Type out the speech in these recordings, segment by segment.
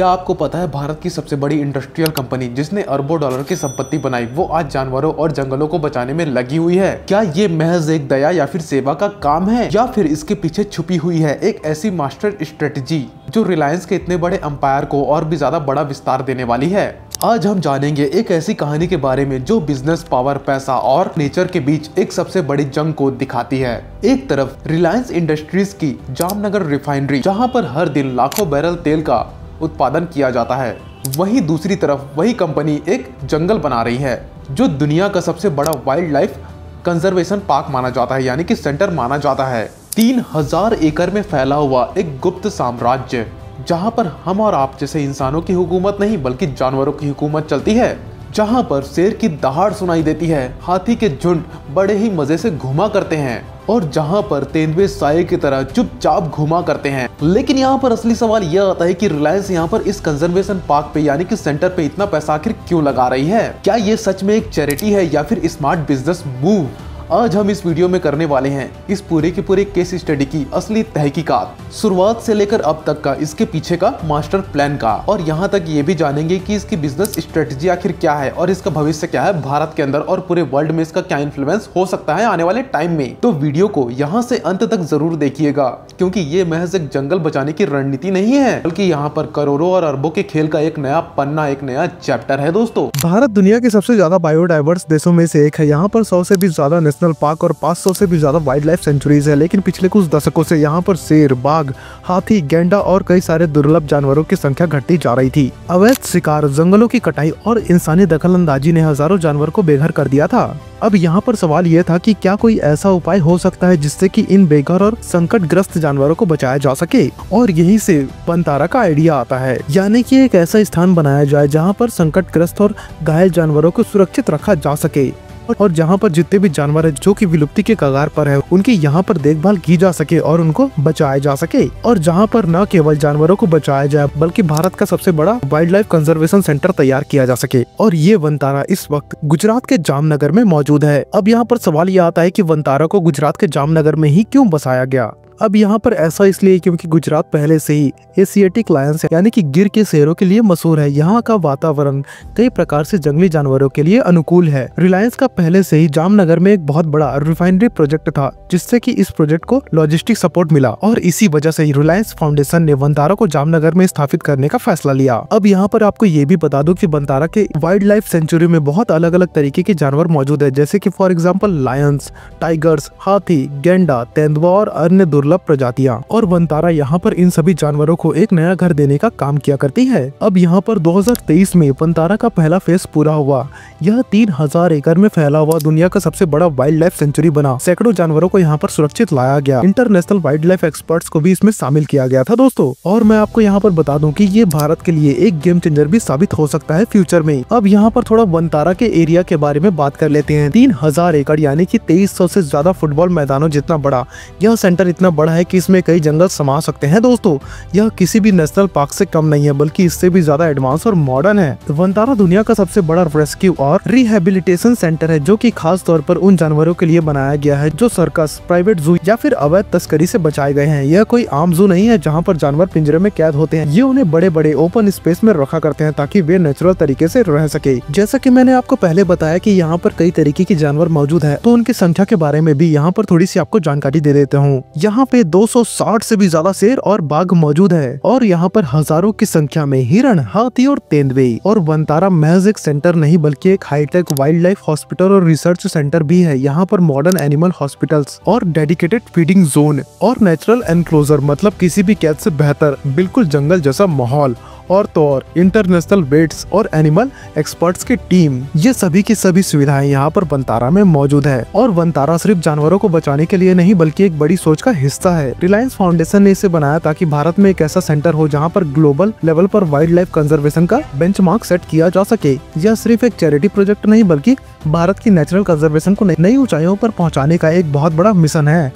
क्या आपको पता है भारत की सबसे बड़ी इंडस्ट्रियल कंपनी जिसने अरबों डॉलर की संपत्ति बनाई वो आज जानवरों और जंगलों को बचाने में लगी हुई है। क्या ये महज एक दया या फिर सेवा का काम है या फिर इसके पीछे छुपी हुई है एक ऐसी मास्टर स्ट्रेटजी जो रिलायंस के इतने बड़े अंपायर को और भी ज्यादा बड़ा विस्तार देने वाली है। आज हम जानेंगे एक ऐसी कहानी के बारे में जो बिजनेस, पावर, पैसा और नेचर के बीच एक सबसे बड़ी जंग को दिखाती है। एक तरफ रिलायंस इंडस्ट्रीज की जामनगर रिफाइनरी जहां पर हर दिन लाखों बैरल तेल का उत्पादन किया जाता है, वहीं दूसरी तरफ वही कंपनी एक जंगल बना रही है जो दुनिया का सबसे बड़ा वाइल्ड लाइफ कंजर्वेशन पार्क माना जाता है, यानी कि सेंटर माना जाता है। 3000 एकड़ में फैला हुआ एक गुप्त साम्राज्य जहां पर हम और आप जैसे इंसानों की हुकूमत नहीं बल्कि जानवरों की हुकूमत चलती है, जहां पर शेर की दहाड़ सुनाई देती है, हाथी के झुंड बड़े ही मजे से घुमा करते हैं और जहां पर तेंदुए साये की तरह चुपचाप घुमा करते हैं। लेकिन यहाँ पर असली सवाल यह आता है कि रिलायंस यहाँ पर इस कंजर्वेशन पार्क पे यानी कि सेंटर पे इतना पैसा आखिर क्यों लगा रही है? क्या ये सच में एक चैरिटी है या फिर स्मार्ट बिजनेस मूव? आज हम इस वीडियो में करने वाले हैं इस पूरे की पूरे केस स्टडी की असली तहकीकात, शुरुआत से लेकर अब तक का, इसके पीछे का मास्टर प्लान का, और यहाँ तक ये भी जानेंगे कि इसकी बिजनेस स्ट्रेटजी आखिर क्या है और इसका भविष्य क्या है भारत के अंदर और पूरे वर्ल्ड में इसका क्या इन्फ्लुएंस हो सकता है आने वाले टाइम में। तो वीडियो को यहाँ से अंत तक जरूर देखिएगा क्योंकि ये महज एक जंगल बचाने की रणनीति नहीं है बल्कि यहाँ पर करोड़ों और अरबों के खेल का एक नया पन्ना, एक नया चैप्टर है। दोस्तों, भारत दुनिया के सबसे ज्यादा बायोडाइवर्स देशों में से एक है। यहाँ पर 100 से भी ज्यादा नेशनल पार्क और 500 से भी ज्यादा वाइल्ड लाइफ सेंचुरीज है। लेकिन पिछले कुछ दशकों से यहाँ पर शेर, बाघ, हाथी, गैंडा और कई सारे दुर्लभ जानवरों की संख्या घटती जा रही थी। अवैध शिकार, जंगलों की कटाई और इंसानी दखलंदाजी ने हजारों जानवर को बेघर कर दिया था। अब यहाँ पर सवाल यह था कि क्या कोई ऐसा उपाय हो सकता है जिससे कि इन बेघर और संकटग्रस्त जानवरों को बचाया जा सके, और यहीं से वनतारा का आइडिया आता है, यानी कि एक ऐसा स्थान बनाया जाए जहाँ पर संकटग्रस्त और घायल जानवरों को सुरक्षित रखा जा सके और जहाँ पर जितने भी जानवर है जो कि विलुप्ति के कगार पर है उनकी यहाँ पर देखभाल की जा सके और उनको बचाया जा सके, और जहाँ पर न केवल जानवरों को बचाया जाए बल्कि भारत का सबसे बड़ा वाइल्ड लाइफ कंजर्वेशन सेंटर तैयार किया जा सके। और ये वनतारा इस वक्त गुजरात के जामनगर में मौजूद है। अब यहाँ पर सवाल ये आता है कि वनतारा को गुजरात के जामनगर में ही क्यों बसाया गया? अब यहाँ पर ऐसा इसलिए क्योंकि गुजरात पहले से ही एशियाटिक लायंस यानी कि गिर के शेरों के लिए मशहूर है। यहाँ का वातावरण कई प्रकार से जंगली जानवरों के लिए अनुकूल है। रिलायंस का पहले से ही जामनगर में एक बहुत बड़ा रिफाइनरी प्रोजेक्ट था जिससे कि इस प्रोजेक्ट को लॉजिस्टिक सपोर्ट मिला और इसी वजह से ही रिलायंस फाउंडेशन ने वनतारा को जामनगर में स्थापित करने का फैसला लिया। अब यहाँ पर आपको ये भी बता दूं कि वनतारा के वाइल्ड लाइफ सेंचुरी में बहुत अलग अलग तरीके के जानवर मौजूद है, जैसे कि फॉर एग्जाम्पल लायंस, टाइगर्स, हाथी, गेंडा, तेंदुआ और अन्य दुर्लभ प्रजातियां। और वनतारा यहाँ पर इन सभी जानवरों को एक नया घर देने का काम किया करती है। अब यहाँ पर 2023 में वनतारा का पहला फेज पूरा हुआ। यह 3000 एकड़ में फैला हुआ दुनिया का सबसे बड़ा वाइल्ड लाइफ सेंचुरी बना। सैकड़ों जानवरों को यहाँ पर सुरक्षित लाया गया। इंटरनेशनल वाइल्ड लाइफ एक्सपर्ट्स को भी इसमें शामिल किया गया था दोस्तों। और मैं आपको यहाँ पर बता दूं कि ये भारत के लिए एक गेम चेंजर भी साबित हो सकता है फ्यूचर में। अब यहाँ पर थोड़ा वनतारा के एरिया के बारे में बात कर लेते हैं। 3000 एकड़ यानी कि 2300 से ज्यादा फुटबॉल मैदानों जितना बड़ा यह सेंटर इतना बड़ा है कि इसमें कई जंगल समा सकते हैं। दोस्तों, यह किसी भी नेशनल पार्क से कम नहीं है बल्कि इससे भी ज्यादा एडवांस और मॉडर्न है। वनतारा दुनिया का सबसे बड़ा रेस्क्यू और रिहेबिलिटेशन सेंटर है जो कि खास तौर पर उन जानवरों के लिए बनाया गया है जो सर्कस, प्राइवेट जू या फिर अवैध तस्करी से बचाए गए हैं। यह कोई आम जू नहीं है जहाँ पर जानवर पिंजरे में कैद होते हैं। ये उन्हें बड़े बड़े ओपन स्पेस में रखा करते हैं ताकि वे नेचुरल तरीके से रह सके। जैसा कि मैंने आपको पहले बताया कि यहाँ पर कई तरीके के जानवर मौजूद है, तो उनकी संख्या के बारे में भी यहाँ पर थोड़ी सी आपको जानकारी दे देता हूँ। यहाँ पे 260 से भी ज्यादा शेर और बाघ मौजूद है और यहाँ पर हजारों की संख्या में हिरण, हाथी और तेंदुए। और वनतारा महज एक सेंटर नहीं बल्कि एक हाईटेक वाइल्ड लाइफ हॉस्पिटल और रिसर्च सेंटर भी है। यहाँ पर मॉडर्न एनिमल हॉस्पिटल्स और डेडिकेटेड फीडिंग जोन और नेचुरल एनक्लोजर, मतलब किसी भी कैद से बेहतर बिल्कुल जंगल जैसा माहौल, और तो और इंटरनेशनल वेट्स और एनिमल एक्सपर्ट्स की टीम, ये सभी की सभी सुविधाएं यहाँ पर वनतारा में मौजूद है। और वनतारा सिर्फ जानवरों को बचाने के लिए नहीं बल्कि एक बड़ी सोच का हिस्सा है। रिलायंस फाउंडेशन ने इसे बनाया ताकि भारत में एक ऐसा सेंटर हो जहाँ पर ग्लोबल लेवल पर वाइल्ड लाइफ कंजर्वेशन का बेंचमार्क सेट किया जा सके। यह सिर्फ एक चैरिटी प्रोजेक्ट नहीं बल्कि भारत की नेचुरल कंजर्वेशन को नई ऊंचाइयों पर पहुँचाने का एक बहुत बड़ा मिशन है।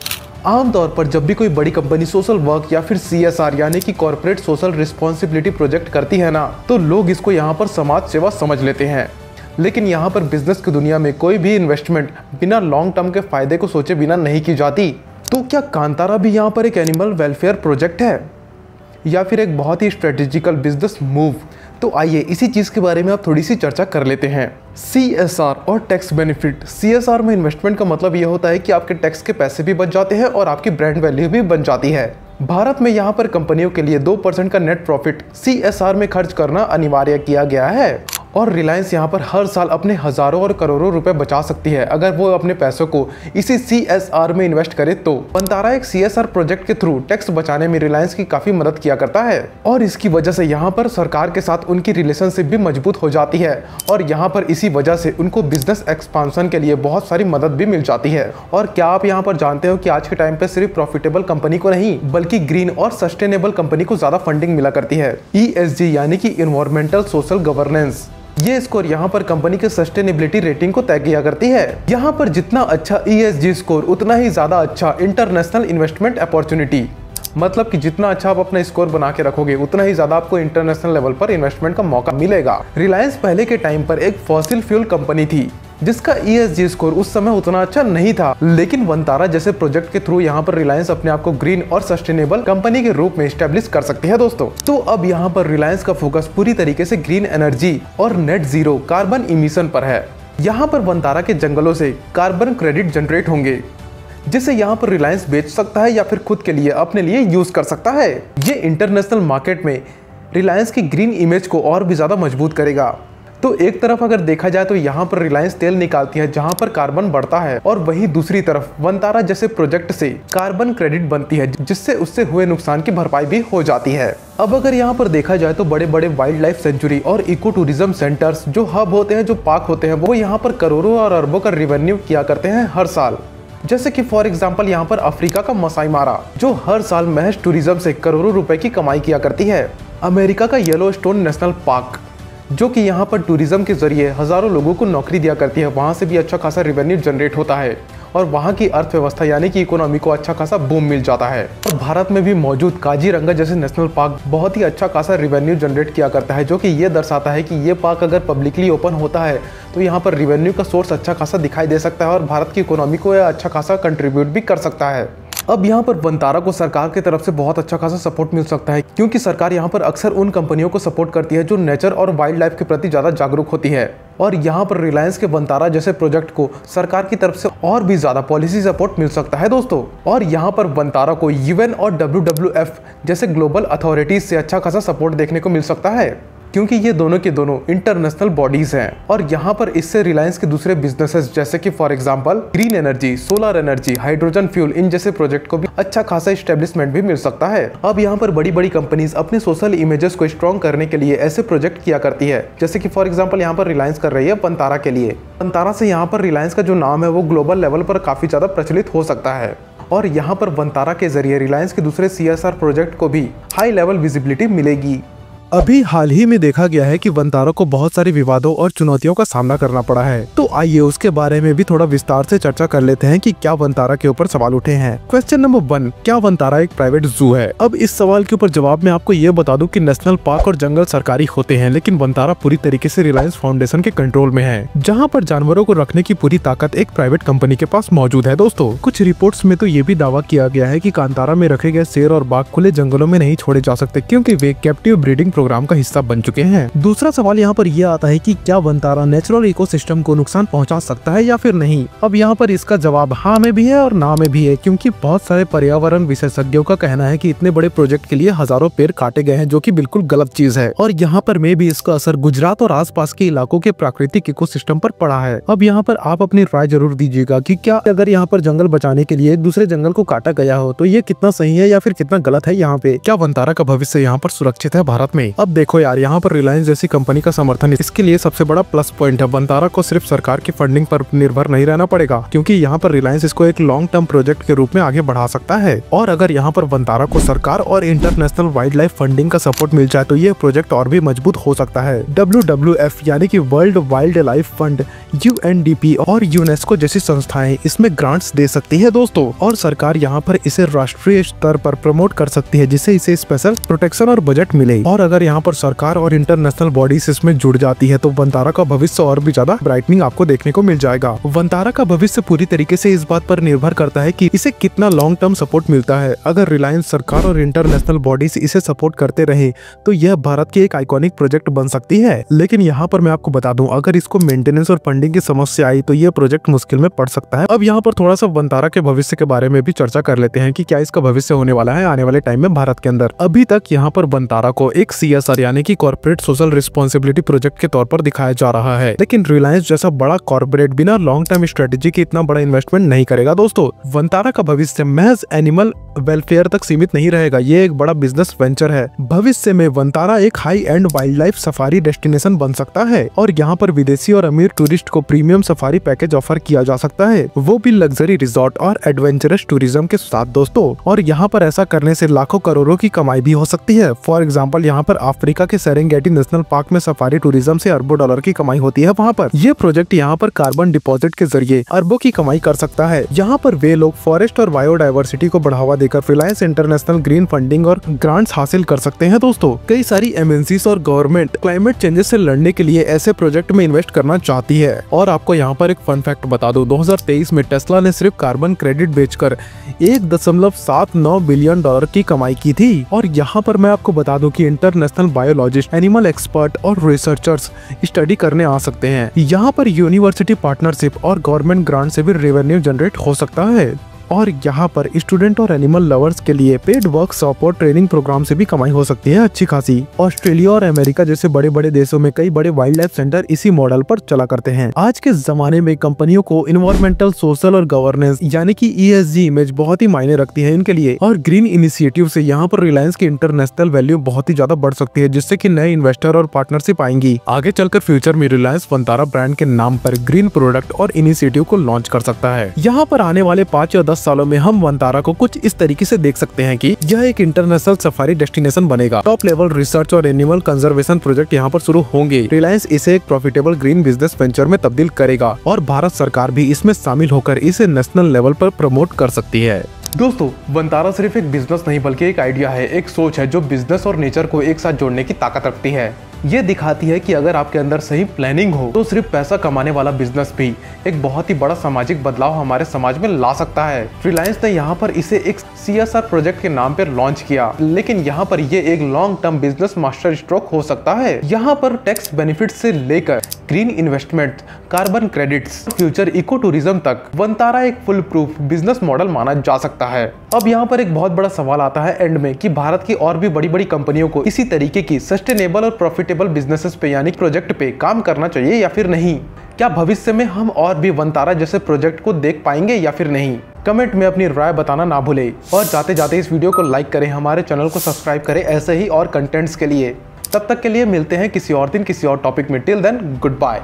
आमतौर पर जब भी कोई बड़ी कंपनी सोशल वर्क या फिर CSR यानी कि कॉर्पोरेट सोशल रिस्पॉन्सिबिलिटी प्रोजेक्ट करती है ना, तो लोग इसको यहाँ पर समाज सेवा समझ लेते हैं। लेकिन यहाँ पर बिजनेस की दुनिया में कोई भी इन्वेस्टमेंट बिना लॉन्ग टर्म के फायदे को सोचे बिना नहीं की जाती। तो क्या कांतारा भी यहाँ पर एक एनिमल वेलफेयर प्रोजेक्ट है? या फिर एक बहुत ही स्ट्रेटेजिकल बिजनेस मूव? तो आइए इसी चीज़ के बारे में आप थोड़ी सी चर्चा कर लेते हैं। CSR और टैक्स बेनिफिट। CSR में इन्वेस्टमेंट का मतलब ये होता है कि आपके टैक्स के पैसे भी बच जाते हैं और आपकी ब्रांड वैल्यू भी बन जाती है। भारत में यहाँ पर कंपनियों के लिए 2% का नेट प्रॉफिट CSR में खर्च करना अनिवार्य किया गया है और रिलायंस यहाँ पर हर साल अपने हजारों और करोड़ों रुपए बचा सकती है अगर वो अपने पैसों को इसी CSR में इन्वेस्ट करे तो। वंतारा एक CSR प्रोजेक्ट के थ्रू टैक्स बचाने में रिलायंस की काफी मदद किया करता है और इसकी वजह से यहाँ पर सरकार के साथ उनकी रिलेशनशिप भी मजबूत हो जाती है और यहाँ पर इसी वजह से उनको बिजनेस एक्सपांशन के लिए बहुत सारी मदद भी मिल जाती है। और क्या आप यहाँ पर जानते हो कि आज के टाइम पे सिर्फ प्रॉफिटेबल कंपनी को नहीं बल्कि ग्रीन और सस्टेनेबल कंपनी को ज्यादा फंडिंग मिला करती है। ESG यानी कि इन्वायरमेंटल सोशल गवर्नेंस, ये स्कोर यहाँ पर कंपनी के सस्टेनेबिलिटी रेटिंग को तय किया करती है। यहाँ पर जितना अच्छा ESG स्कोर उतना ही ज्यादा अच्छा इंटरनेशनल इन्वेस्टमेंट अपॉर्चुनिटी, मतलब कि जितना अच्छा आप अपना स्कोर बना के रखोगे उतना ही ज्यादा आपको इंटरनेशनल लेवल पर इन्वेस्टमेंट का मौका मिलेगा। रिलायंस पहले के टाइम पर एक फॉसिल फ्यूल कंपनी थी जिसका ESG स्कोर उस समय उतना अच्छा नहीं था, लेकिन वंतारा जैसे प्रोजेक्ट के थ्रू यहाँ पर रिलायंस अपने आप को ग्रीन और सस्टेनेबल कंपनी के रूप में स्टैब्लिश कर सकती है दोस्तों। तो अब यहाँ पर रिलायंस का फोकस पूरी तरीके से ग्रीन एनर्जी और नेट जीरो कार्बन इमिशन पर है। यहाँ पर वंतारा के जंगलों से कार्बन क्रेडिट जनरेट होंगे जिसे यहाँ पर रिलायंस बेच सकता है या फिर खुद के लिए अपने लिए यूज कर सकता है। ये इंटरनेशनल मार्केट में रिलायंस की ग्रीन इमेज को और भी ज्यादा मजबूत करेगा। तो एक तरफ अगर देखा जाए तो यहाँ पर रिलायंस तेल निकालती है जहाँ पर कार्बन बढ़ता है और वहीं दूसरी तरफ वंतारा जैसे प्रोजेक्ट से कार्बन क्रेडिट बनती है जिससे उससे हुए नुकसान की भरपाई भी हो जाती है। अब अगर यहाँ पर देखा जाए तो बड़े बड़े वाइल्ड लाइफ सेंचुरी और इको टूरिज्म सेंटर्स जो हब होते हैं, जो पार्क होते हैं, वो यहाँ पर करोड़ों और अरबों का रेवेन्यू किया करते हैं हर साल। जैसे कि फॉर एग्जांपल यहाँ पर अफ्रीका का मसाई मारा जो हर साल महज टूरिज्म से करोड़ों रुपए की कमाई किया करती है। अमेरिका का येलोस्टोन नेशनल पार्क जो कि यहाँ पर टूरिज्म के जरिए हजारों लोगों को नौकरी दिया करती है, वहाँ से भी अच्छा खासा रेवेन्यू जनरेट होता है और वहाँ की अर्थव्यवस्था यानी कि इकोनॉमी को अच्छा खासा बूम मिल जाता है। और भारत में भी मौजूद काजीरंगा जैसे नेशनल पार्क बहुत ही अच्छा खासा रेवेन्यू जनरेट किया करता है, जो कि ये दर्शाता है कि ये पार्क अगर पब्लिकली ओपन होता है तो यहाँ पर रेवेन्यू का सोर्स अच्छा खासा दिखाई दे सकता है और भारत की इकोनॉमी को यह अच्छा खासा कंट्रीब्यूट भी कर सकता है। अब यहाँ पर वंतारा को सरकार की तरफ से बहुत अच्छा खासा सपोर्ट मिल सकता है क्योंकि सरकार यहाँ पर अक्सर उन कंपनियों को सपोर्ट करती है जो नेचर और वाइल्ड लाइफ के प्रति ज्यादा जागरूक होती है और यहाँ पर रिलायंस के वंतारा जैसे प्रोजेक्ट को सरकार की तरफ से और भी ज्यादा पॉलिसी सपोर्ट मिल सकता है दोस्तों। और यहाँ पर वंतारा को UN और WWF जैसे ग्लोबल अथॉरिटीज से अच्छा खासा सपोर्ट देखने को मिल सकता है क्योंकि ये दोनों के दोनों इंटरनेशनल बॉडीज हैं और यहाँ पर इससे रिलायंस के दूसरे बिजनेसेस जैसे कि for example green energy, solar energy, hydrogen fuel, इन जैसे प्रोजेक्ट को भी अच्छा खासा एस्टेब्लिशमेंट भी मिल सकता है। अब यहाँ पर बड़ी बड़ी कंपनीज अपने सोशल इमेजेस को स्ट्रॉन्ग करने के लिए ऐसे प्रोजेक्ट किया करती है, जैसे कि फॉर एग्जाम्पल यहाँ पर रिलायंस कर रही है वंतारा के लिए। वंतारा से यहाँ पर रिलायंस का जो नाम है वो ग्लोबल लेवल पर काफी ज्यादा प्रचलित हो सकता है और यहाँ पर वंतारा के जरिए रिलायंस के दूसरे CSR प्रोजेक्ट को भी हाई लेवल विजिबिलिटी मिलेगी। अभी हाल ही में देखा गया है कि वंतारा को बहुत सारे विवादों और चुनौतियों का सामना करना पड़ा है, तो आइए उसके बारे में भी थोड़ा विस्तार से चर्चा कर लेते हैं कि क्या वंतारा के ऊपर सवाल उठे हैं। क्वेश्चन नंबर 1, क्या वंतारा एक प्राइवेट जू है? अब इस सवाल के ऊपर जवाब में आपको ये बता दूं कि नेशनल पार्क और जंगल सरकारी होते हैं, लेकिन वंतारा पूरी तरीके से रिलायंस फाउंडेशन के कंट्रोल में है, जहाँ पर जानवरों को रखने की पूरी ताकत एक प्राइवेट कंपनी के पास मौजूद है दोस्तों। कुछ रिपोर्ट्स में तो ये भी दावा किया गया है कि कांतारा में रखे गए शेर और बाघ खुले जंगलों में नहीं छोड़े जा सकते क्योंकि वे कैप्टिव ब्रीडिंग प्रोग्राम का हिस्सा बन चुके हैं। दूसरा सवाल यहाँ पर यह आता है कि क्या वंतारा नेचुरल इकोसिस्टम को नुकसान पहुंचा सकता है या फिर नहीं? अब यहाँ पर इसका जवाब हाँ में भी है और ना में भी है, क्योंकि बहुत सारे पर्यावरण विशेषज्ञों का कहना है कि इतने बड़े प्रोजेक्ट के लिए हजारों पेड़ काटे गए हैं, जो कि बिल्कुल गलत चीज है और यहाँ पर में भी इसका असर गुजरात और आसपास के इलाकों के प्राकृतिक इकोसिस्टम पर पड़ा है। अब यहाँ पर आप अपनी राय जरूर दीजिएगा कि क्या अगर यहाँ पर जंगल बचाने के लिए एक दूसरे जंगल को काटा गया हो तो ये कितना सही है या फिर कितना गलत है? यहाँ पे क्या वंतारा का भविष्य यहाँ पर सुरक्षित है भारत में? अब देखो यार, यहाँ पर रिलायंस जैसी कंपनी का समर्थन इसके लिए सबसे बड़ा प्लस पॉइंट है। वंतारा को सिर्फ सरकार की फंडिंग पर निर्भर नहीं रहना पड़ेगा, क्योंकि यहाँ पर रिलायंस इसको एक लॉन्ग टर्म प्रोजेक्ट के रूप में आगे बढ़ा सकता है। और अगर यहाँ पर वंतारा को सरकार और इंटरनेशनल वाइल्ड लाइफ फंडिंग का सपोर्ट मिल जाए तो ये प्रोजेक्ट और भी मजबूत हो सकता है। WWF यानी कि world wild life fund, UNDP और यूनेस्को जैसी संस्थाएं इसमें ग्रांट्स दे सकती है दोस्तों, और सरकार यहाँ पर इसे राष्ट्रीय स्तर पर प्रमोट कर सकती है, जिससे इसे स्पेशल प्रोटेक्शन और बजट मिले। और अगर अगर यहाँ पर सरकार और इंटरनेशनल बॉडीज इसमें जुड़ जाती है तो वंतारा का भविष्य और भी ज्यादा ब्राइटनिंग आपको देखने को मिल जाएगा। वंतारा का भविष्य पूरी तरीके से इस बात पर निर्भर करता है कि इसे कितना लॉन्ग टर्म सपोर्ट मिलता है। अगर रिलायंस, सरकार और इंटरनेशनल बॉडीज इसे सपोर्ट करते रहे तो यह भारत की एक आइकॉनिक प्रोजेक्ट बन सकती है। लेकिन यहाँ पर मैं आपको बता दूं, अगर इसको मेंटेनेंस और फंडिंग की समस्या आई तो यह प्रोजेक्ट मुश्किल में पड़ सकता है। अब यहाँ पर थोड़ा सा वंतारा के भविष्य के बारे में भी चर्चा कर लेते हैं कि क्या इसका भविष्य होने वाला है आने वाले टाइम में भारत के अंदर। अभी तक यहाँ पर वंतारा को एक CSR यानी कि कॉर्पोरेट सोशल रिस्पॉन्सिबिलिटी प्रोजेक्ट के तौर पर दिखाया जा रहा है, लेकिन रिलायंस जैसा बड़ा कॉर्पोरेट बिना लॉन्ग टर्म स्ट्रेटेजी के इतना बड़ा इन्वेस्टमेंट नहीं करेगा। दोस्तों, वंतारा का भविष्य महज एनिमल वेलफेयर तक सीमित नहीं रहेगा, ये एक बड़ा बिजनेस वेंचर है। भविष्य में वंतारा एक high and wild life safari destination बन सकता है और यहाँ पर विदेशी और अमीर टूरिस्ट को प्रीमियम सफारी पैकेज ऑफर किया जा सकता है, वो भी लग्जरी रिजॉर्ट और एडवेंचरस टूरिज्म के साथ दोस्तों। और यहाँ पर ऐसा करने से लाखों करोड़ों की कमाई भी हो सकती है। फॉर एग्जाम्पल, यहाँ पर अफ्रीका के सेरेंगेटी नेशनल पार्क में सफारी टूरिज्म से अरबों डॉलर की कमाई होती है। वहाँ पर ये प्रोजेक्ट यहाँ पर कार्बन डिपॉजिट के जरिए अरबों की कमाई कर सकता है। यहाँ पर वे लोग फॉरेस्ट और बायोडाइवर्सिटी को बढ़ावा देकर रिलायंस इंटरनेशनल ग्रीन फंडिंग और ग्रांट्स हासिल कर सकते हैं। दोस्तों, कई सारी MNCs और गवर्नमेंट क्लाइमेट चेंजेस से लड़ने के लिए ऐसे प्रोजेक्ट में इन्वेस्ट करना चाहती है। और आपको यहाँ पर एक फन फैक्ट बता दूं, 2023 में टेस्ला ने सिर्फ कार्बन क्रेडिट बेचकर 1.79 बिलियन डॉलर की कमाई की थी। और यहाँ पर मैं आपको बता दूं कि इंटरनेशनल बायोलॉजिस्ट, एनिमल एक्सपर्ट और रिसर्चर्स स्टडी करने आ सकते हैं। यहाँ पर यूनिवर्सिटी पार्टनरशिप और गवर्नमेंट ग्रांट से भी रेवेन्यू जनरेट हो सकता है। और यहाँ पर स्टूडेंट और एनिमल लवर्स के लिए पेड वर्कशॉप और ट्रेनिंग प्रोग्राम से भी कमाई हो सकती है अच्छी खासी। ऑस्ट्रेलिया और अमेरिका जैसे बड़े बड़े देशों में कई बड़े वाइल्ड लाइफ सेंटर इसी मॉडल पर चला करते हैं। आज के जमाने में कंपनियों को इन्वायरमेंटल, सोशल और गवर्नेंस यानी कि ESG इमेज बहुत ही मायने रखती है इनके लिए। और ग्रीन इनिशिएटिव से यहाँ पर रिलायंस की इंटरनेशनल वैल्यू बहुत ही ज्यादा बढ़ सकती है, जिससे कि नए इन्वेस्टर और पार्टनरशिप आएंगी। आगे चलकर फ्यूचर में रिलायंस वंतारा ब्रांड के नाम पर ग्रीन प्रोडक्ट और इनिशिएटिव को लॉन्च कर सकता है। यहाँ पर आने वाले 5 या 10 सालों में हम वंतारा को कुछ इस तरीके से देख सकते हैं कि यह एक इंटरनेशनल सफारी डेस्टिनेशन बनेगा। टॉप लेवल रिसर्च और एनिमल कंजर्वेशन प्रोजेक्ट यहाँ पर शुरू होंगे। रिलायंस इसे एक प्रॉफिटेबल ग्रीन बिजनेस वेंचर में तब्दील करेगा और भारत सरकार भी इसमें शामिल होकर इसे नेशनल लेवल पर प्रमोट कर सकती है। दोस्तों, वंतारा सिर्फ एक बिजनेस नहीं बल्कि एक आइडिया है, एक सोच है जो बिजनेस और नेचर को एक साथ जोड़ने की ताकत रखती है। ये दिखाती है कि अगर आपके अंदर सही प्लानिंग हो तो सिर्फ पैसा कमाने वाला बिजनेस भी एक बहुत ही बड़ा सामाजिक बदलाव हमारे समाज में ला सकता है। रिलायंस ने यहाँ पर इसे एक CSR प्रोजेक्ट के नाम पर लॉन्च किया, लेकिन यहाँ पर ये एक long term business master stroke हो सकता है। यहाँ पर टैक्स बेनिफिट से लेकर green investment, carbon credits, future eco tourism तक वंतारा एक फुल प्रूफ बिजनेस मॉडल माना जा सकता है। अब यहाँ पर एक बहुत बड़ा सवाल आता है एंड में कि भारत की और भी बड़ी बड़ी कंपनियों को इसी तरीके की सस्टेनेबल और प्रॉफिटेबल बिजनेसेस पे यानी प्रोजेक्ट पे काम करना चाहिए या फिर नहीं। क्या भविष्य में हम और भी वंतारा जैसे प्रोजेक्ट को देख पाएंगे या फिर नहीं? कमेंट में अपनी राय बताना ना भूले और जाते जाते इस वीडियो को लाइक करें, हमारे चैनल को सब्सक्राइब करें ऐसे ही और कंटेंट्स के लिए। तब तक के लिए मिलते हैं किसी और दिन किसी और टॉपिक में। Till then, good bye.